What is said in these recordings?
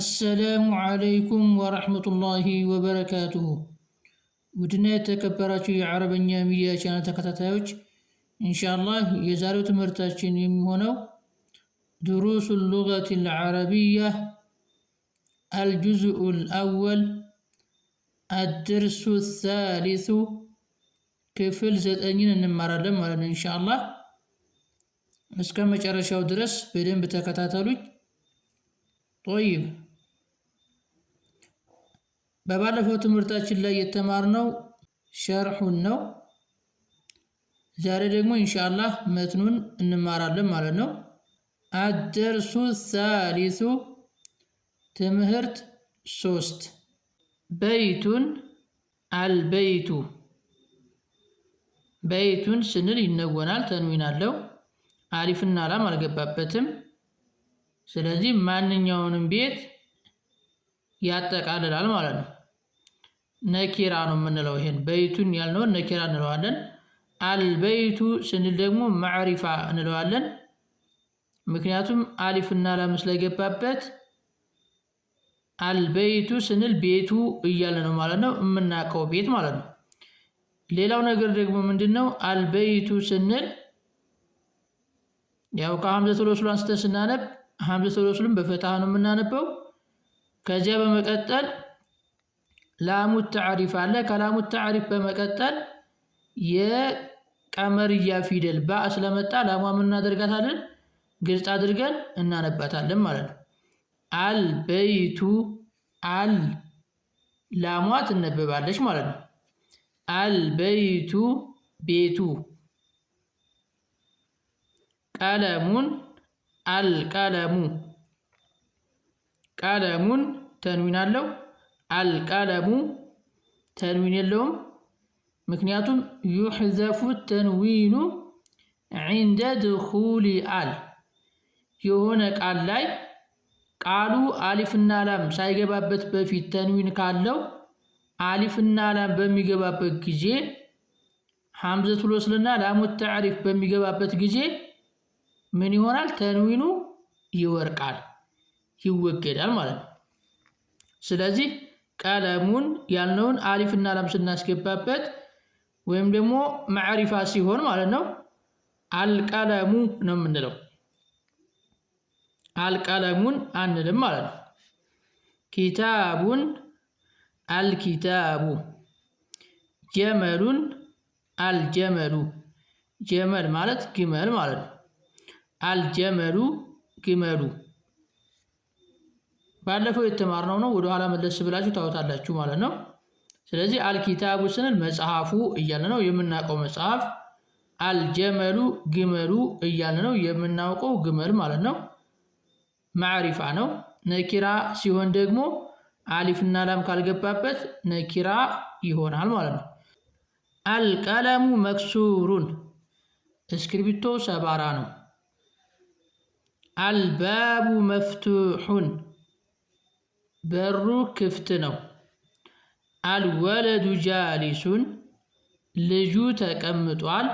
السلام عليكم ورحمة الله وبركاته. ودنا تكبراتو የአረበኛ ሚዲያ ቻናል ተከታታዮች ኢንሻአላህ የዛሬው ትምህርታችን የሚሆነው دروس اللغة العربية الجزء الأول الدرس الثالث ክፍል 9ን እንማራለን ማለት ነው ኢንሻአላህ። እስከ መጨረሻው ድረስ በደንብ ተከታተሉኝ። طيب በባለፈው ትምህርታችን ላይ የተማርነው ሸርሑን ነው። ዛሬ ደግሞ ኢንሻአላህ መትኑን እንማራለን ማለት ነው። الدرس الثالث ትምህርት 3 በይቱን አልበይቱ በይቱን ስንል ይነወናል፣ ተንዊን አለው፣ አሊፍና ላም አልገባበትም። ስለዚህ ማንኛውንም ቤት ያጠቃልላል ማለት ነው። ነኪራ ነው የምንለው። ይሄን በይቱን ያልነውን ነኪራ እንለዋለን። አልበይቱ ስንል ደግሞ ማዕሪፋ እንለዋለን። ምክንያቱም አሊፍና ላም ስለገባበት አልበይቱ ስንል ቤቱ እያለ ነው ማለት ነው፣ የምናውቀው ቤት ማለት ነው። ሌላው ነገር ደግሞ ምንድነው? አልበይቱ ስንል ያው ከሐምዘቱል ወስል አንስተን ስናነብ ሐምዘቱል ወስልን በፈትሃ ነው የምናነበው። ከዚያ በመቀጠል ላሙ ተዕሪፍ አለ። ከላሙ ተዕሪፍ በመቀጠል የቀመርያ ፊደል ባ ስለመጣ ላሟ ምን እናደርጋታለን? ግልጽ አድርገን እናነባታለን ማለት ነው። አልበይቱ አል ላሟ ትነበባለች ማለት ነው። አልበይቱ ቤቱ። ቀለሙን አልቀለሙ ቀለሙን ተንዊን አለው። አልቀለሙ ተንዊን የለውም። ምክንያቱም ዩሕዘፉ ተንዊኑ ዒንደ ድኹሊ አል የሆነ ቃል ላይ ቃሉ አሊፍና ላም ሳይገባበት በፊት ተንዊን ካለው አሊፍና ላም በሚገባበት ጊዜ ሐምዘቱል ወስልና ላሙ ተዕሪፍ በሚገባበት ጊዜ ምን ይሆናል? ተንዊኑ ይወርቃል፣ ይወገዳል ማለት ነው። ስለዚህ ቀለሙን ያልነውን አሊፍና ላም ስናስገባበት ወይም ደግሞ ማዕሪፋ ሲሆን ማለት ነው አልቀለሙ ነው የምንለው። አልቀለሙን አንልም ማለት ነው። ኪታቡን አልኪታቡ። ጀመሉን አልጀመሉ። ጀመል ማለት ግመል ማለት ነው። አልጀመሉ ግመሉ። ባለፈው የተማርነው ነው፣ ወደ ኋላ መለስ ብላችሁ ታውታላችሁ ማለት ነው። ስለዚህ አልኪታቡ ስንል መጽሐፉ እያለ ነው የምናውቀው መጽሐፍ። አልጀመሉ ግመሉ እያለ ነው የምናውቀው ግመል ማለት ነው። ማዕሪፋ ነው። ነኪራ ሲሆን ደግሞ አሊፍና ላም ካልገባበት ነኪራ ይሆናል ማለት ነው። አልቀለሙ መክሱሩን እስክሪብቶ ሰባራ ነው። አልባቡ መፍቱሑን በሩ ክፍት ነው። አልወለዱ ጃሊሱን ልጁ ተቀምጧል።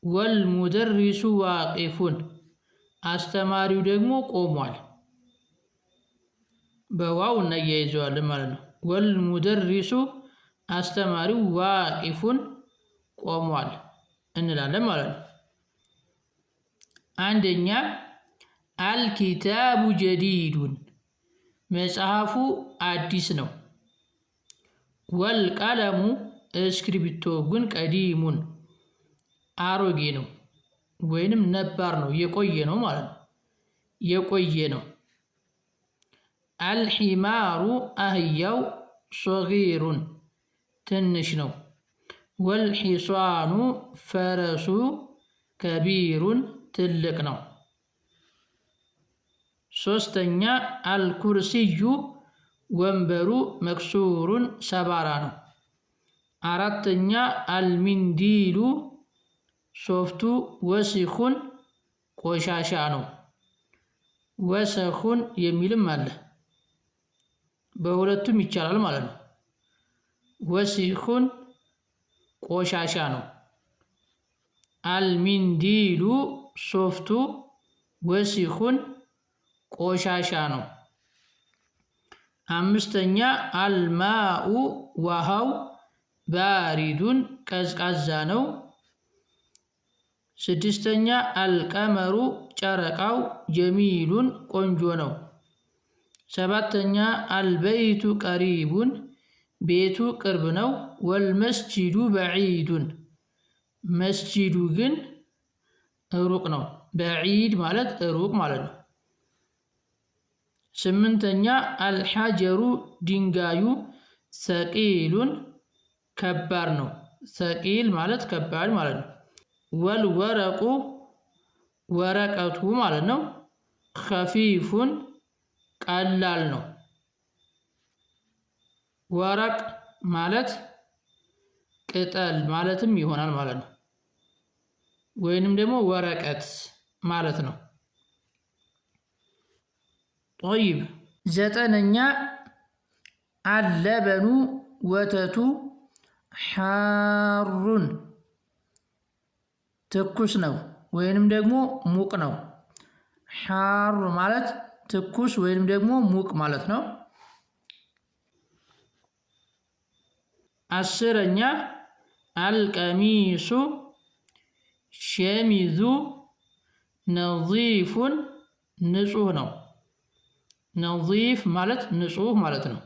ወልሙደሪሱ ዋቂፉን አስተማሪው ደግሞ ቆሟል። በዋው እናያይዘዋለን ማለት ነው። ወልሙደሪሱ አስተማሪው ዋቂፉን ቆሟል እንላለን ማለት ነው። አንደኛ አልኪታቡ ጀዲዱን መጽሐፉ አዲስ ነው። ወልቀለሙ እስክሪብቶ ግን ቀዲሙን አሮጌ ነው ወይንም ነባር ነው፣ የቆየ ነው ማለት ነው። የቆየ ነው። አልሒማሩ አህያው ሶጊሩን ትንሽ ነው። ወልሒሷኑ ፈረሱ ከቢሩን ትልቅ ነው። ሶስተኛ አልኩርሲዩ ወንበሩ መክሱሩን ሰባራ ነው። አራተኛ አልሚንዲሉ ሶፍቱ ወሲኹን ቆሻሻ ነው። ወሰኹን የሚልም አለ፣ በሁለቱም ይቻላል ማለት ነው። ወሲኹን ቆሻሻ ነው። አልሚንዲሉ ሶፍቱ ወሲኹን ቆሻሻ ነው። አምስተኛ አልማኡ ውሃው ባሪዱን ቀዝቃዛ ነው። ስድስተኛ አልቀመሩ ጨረቃው ጀሚሉን ቆንጆ ነው። ሰባተኛ አልበይቱ ቀሪቡን ቤቱ ቅርብ ነው። ወልመስጂዱ በዒዱን መስጂዱ ግን ሩቅ ነው። በዒድ ማለት ሩቅ ማለት ነው። ስምንተኛ አልሐጀሩ ድንጋዩ ሰቂሉን ከባድ ነው። ሰቂል ማለት ከባድ ማለት ነው። ወልወረቁ ወረቀቱ ማለት ነው። ኸፊፉን ቀላል ነው። ወረቅ ማለት ቅጠል ማለትም ይሆናል ማለት ነው። ወይንም ደግሞ ወረቀት ማለት ነው። ጠይብ ዘጠነኛ አለበኑ ወተቱ ሐሩን ትኩስ ነው ወይንም ደግሞ ሙቅ ነው። ሐሩ ማለት ትኩስ ወይንም ደግሞ ሙቅ ማለት ነው። አስረኛ አልቀሚሱ ሸሚዙ ነዚፉን ንጹህ ነው። ነዚፍ ማለት ንጹህ ማለት ነው።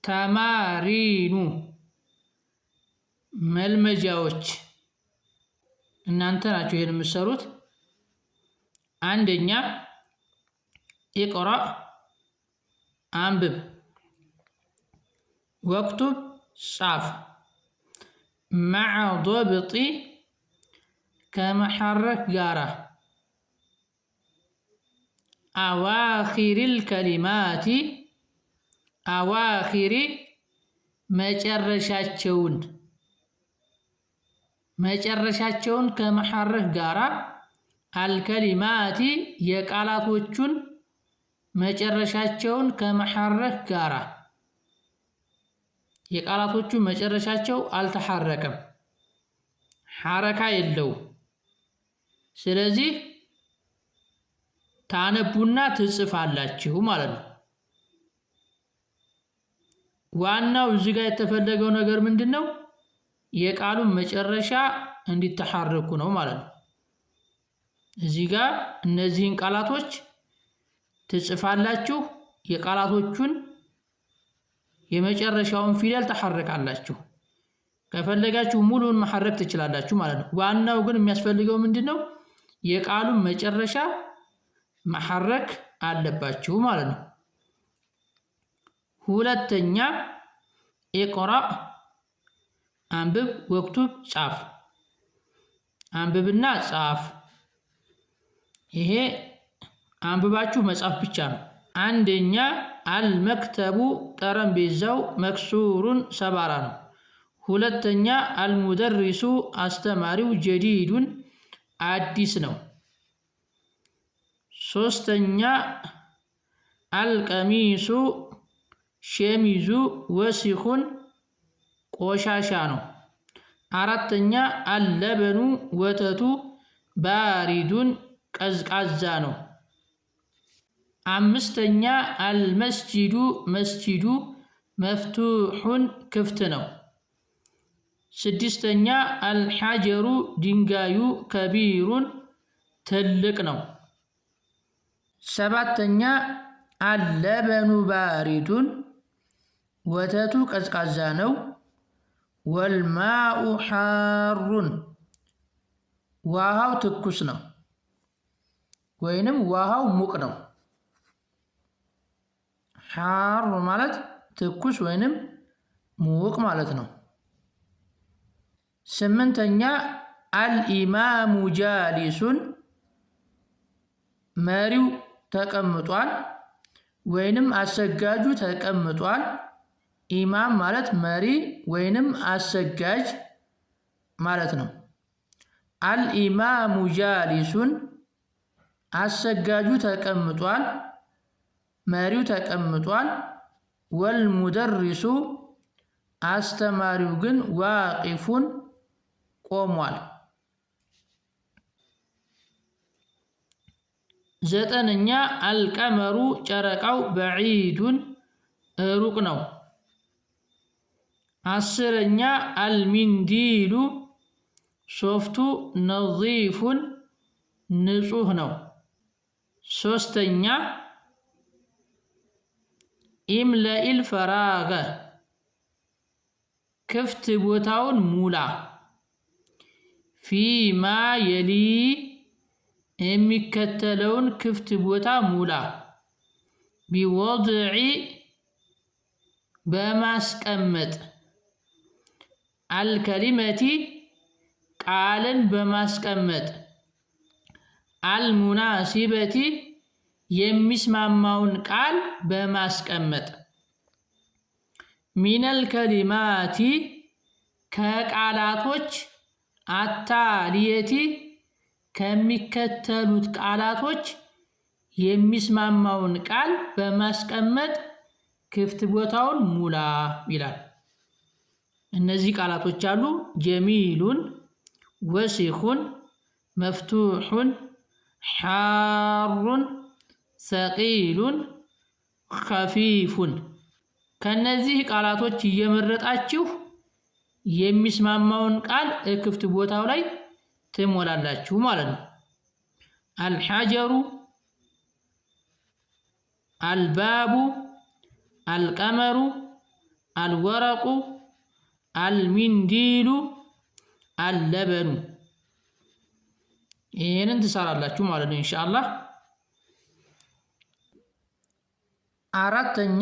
ተማሪኑ መልመጃዎች እናንተ ናችሁ ይሄን የምትሰሩት። አንደኛ ኢቅራ አንብብ፣ ወክቱብ ጻፍ፣ መዐ ዶብጢ ከመሐረክ ጋራ፣ አዋኺሪል ከሊማቲ አዋኺሪ መጨረሻቸውን ከመሐረክ ጋራ፣ አልከሊማቲ የቃላቶቹን መጨረሻቸውን ከመሐረክ ጋራ። የቃላቶቹ መጨረሻቸው አልተሐረከም፣ ሐረካ የለውም። ስለዚህ ታነቡና ትጽፋላችሁ ማለት ነው። ዋናው እዚህ ጋር የተፈለገው ነገር ምንድን ነው? የቃሉን መጨረሻ እንዲተሐረኩ ነው ማለት ነው። እዚህ ጋር እነዚህን ቃላቶች ትጽፋላችሁ፣ የቃላቶቹን የመጨረሻውን ፊደል ተሐረካላችሁ። ከፈለጋችሁ ሙሉን መሐረክ ትችላላችሁ ማለት ነው። ዋናው ግን የሚያስፈልገው ምንድን ነው? የቃሉን መጨረሻ መሐረክ አለባችሁ ማለት ነው። ሁለተኛ ኢቅራ አንብብ፣ ወክቱብ ጻፍ። አንብብና ጻፍ። ይሄ አንብባችሁ መጻፍ ብቻ ነው። አንደኛ አልመክተቡ ጠረጴዛው መክሱሩን ሰባራ ነው። ሁለተኛ አልሙደሪሱ አስተማሪው ጀዲዱን አዲስ ነው። ሶስተኛ አልቀሚሱ ሸሚዙ ወሲኹን ቆሻሻ ነው። አራተኛ አለበኑ ወተቱ ባሪዱን ቀዝቃዛ ነው። አምስተኛ አልመስጂዱ መስጂዱ መፍቱሑን ክፍት ነው። ስድስተኛ አልሐጀሩ ድንጋዩ ከቢሩን ትልቅ ነው። ሰባተኛ አለበኑ ባሪዱን ወተቱ ቀዝቃዛ ነው። ወልማኡ ሐሩን ውሃው ትኩስ ነው ወይንም ውሃው ሙቅ ነው። ሐር ማለት ትኩስ ወይንም ሙቅ ማለት ነው። ስምንተኛ አልኢማሙ ጃሊሱን መሪው ተቀምጧል ወይንም አሰጋጁ ተቀምጧል። ኢማም ማለት መሪ ወይንም አሰጋጅ ማለት ነው። አልኢማሙ ጃሊሱን አሰጋጁ ተቀምጧል፣ መሪው ተቀምጧል። ወልሙደሪሱ አስተማሪው ግን ዋቂፉን ቆሟል። ዘጠነኛ አልቀመሩ ጨረቃው በዒዱን ሩቅ ነው። አስረኛ አልሚንዲሉ ሶፍቱ ነዚፉን ንጹህ ነው። ሶስተኛ ኢምለኢል ፈራገ ክፍት ቦታውን ሙላ። ፊማ የሊ የሚከተለውን ክፍት ቦታ ሙላ። ቢወድዒ በማስቀመጥ አልከሊመቲ ቃልን በማስቀመጥ አልሙናሲበቲ የሚስማማውን ቃል በማስቀመጥ ሚነል ከሊማቲ ከቃላቶች አታሊየቲ ከሚከተሉት ቃላቶች የሚስማማውን ቃል በማስቀመጥ ክፍት ቦታውን ሙላ ይላል። እነዚህ ቃላቶች አሉ። ጀሚሉን፣ ወሲኹን፣ መፍቱሑን፣ ሓሩን፣ ሰቂሉን፣ ኸፊፉን። ከነዚህ ቃላቶች እየመረጣችሁ የሚስማማውን ቃል ክፍት ቦታው ላይ ትሞላላችሁ ማለት ነው። አልሐጀሩ፣ አልባቡ፣ አልቀመሩ፣ አልወረቁ፣ አልሚንዲሉ፣ አልለበኑ። ይህንን ትሰራላችሁ ማለት ነው ኢንሻአላህ። አራተኛ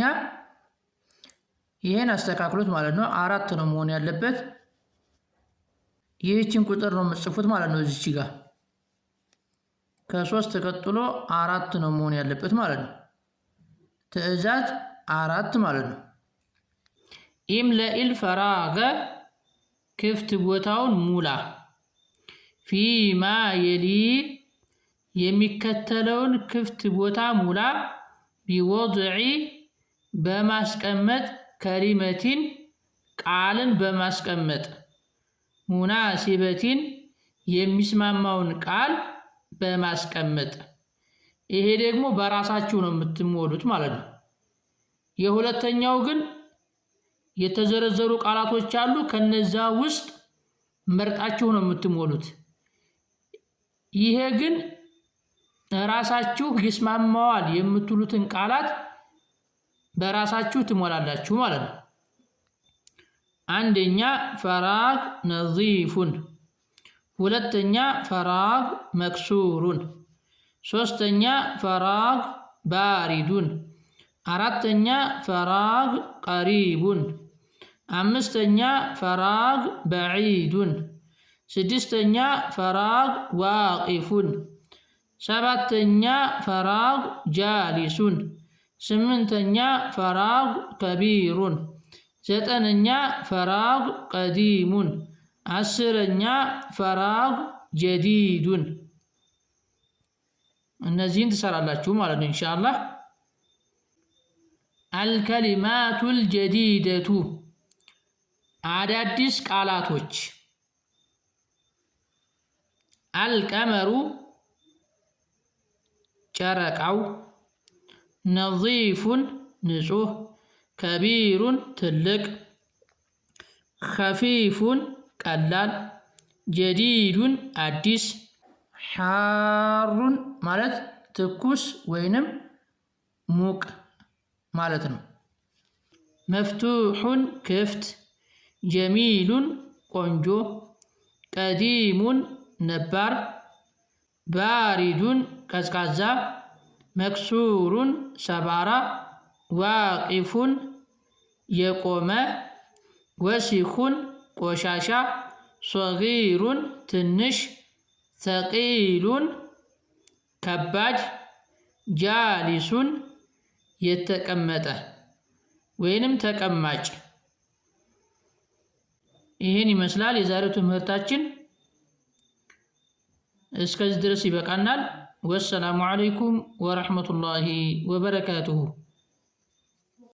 ይህን አስተካክሉት ማለት ነው። 4 ነው መሆን ያለበት። ይህችን ቁጥር ነው የምትጽፉት ማለት ነው። እዚች ጋር ከ3 ቀጥሎ 4 ነው መሆን ያለበት ማለት ነው። ትዕዛዝ 4 ማለት ነው። ኢምለኢል ፈራገ ክፍት ቦታውን ሙላ። ፊማ የሊ የሚከተለውን ክፍት ቦታ ሙላ። ቢወድዒ በማስቀመጥ ከሊመቲን ቃልን በማስቀመጥ ሙናሲበቲን የሚስማማውን ቃል በማስቀመጥ። ይሄ ደግሞ በራሳችሁ ነው የምትሞሉት ማለት ነው። የሁለተኛው ግን የተዘረዘሩ ቃላቶች አሉ። ከነዛ ውስጥ መርጣችሁ ነው የምትሞሉት። ይሄ ግን ራሳችሁ ይስማማዋል የምትሉትን ቃላት በራሳችሁ ትሞላላችሁ ማለት ነው። አንደኛ ፈራግ ነዚፉን፣ ሁለተኛ ፈራግ መክሱሩን፣ ሶስተኛ ፈራግ ባሪዱን፣ አራተኛ ፈራግ ቀሪቡን፣ አምስተኛ ፈራግ በዒዱን፣ ስድስተኛ ፈራግ ዋቂፉን፣ ሰባተኛ ፈራግ ጃሊሱን፣ ስምንተኛ ፈራግ ከቢሩን፣ ዘጠነኛ ፈራግ ቀዲሙን፣ አስረኛ ፈራግ ጀዲዱን። እነዚህን ትሰራላችሁ ማለት ነው ኢንሻአላህ። አልከሊማቱል ጀዲደቱ አዳዲስ ቃላቶች። አልቀመሩ ጨረቃው፣ ነዚፉን ንጹህ፣ ከቢሩን ትልቅ፣ ኸፊፉን ቀላል፣ ጀዲዱን አዲስ፣ ሓሩን ማለት ትኩስ ወይንም ሙቅ ማለት ነው። መፍቱሑን ክፍት፣ ጀሚሉን ቆንጆ፣ ቀዲሙን ነባር፣ ባሪዱን ቀዝቃዛ፣ መክሱሩን ሰባራ፣ ዋቂፉን የቆመ፣ ወሲኹን ቆሻሻ፣ ሶጊሩን ትንሽ፣ ሰቂሉን ከባድ፣ ጃሊሱን የተቀመጠ ወይንም ተቀማጭ። ይህን ይመስላል የዛሬው ትምህርታችን። እስከዚህ ድረስ ይበቃናል። ወሰላሙ ዓለይኩም ወረሕመቱላሂ ወበረካቱሁ።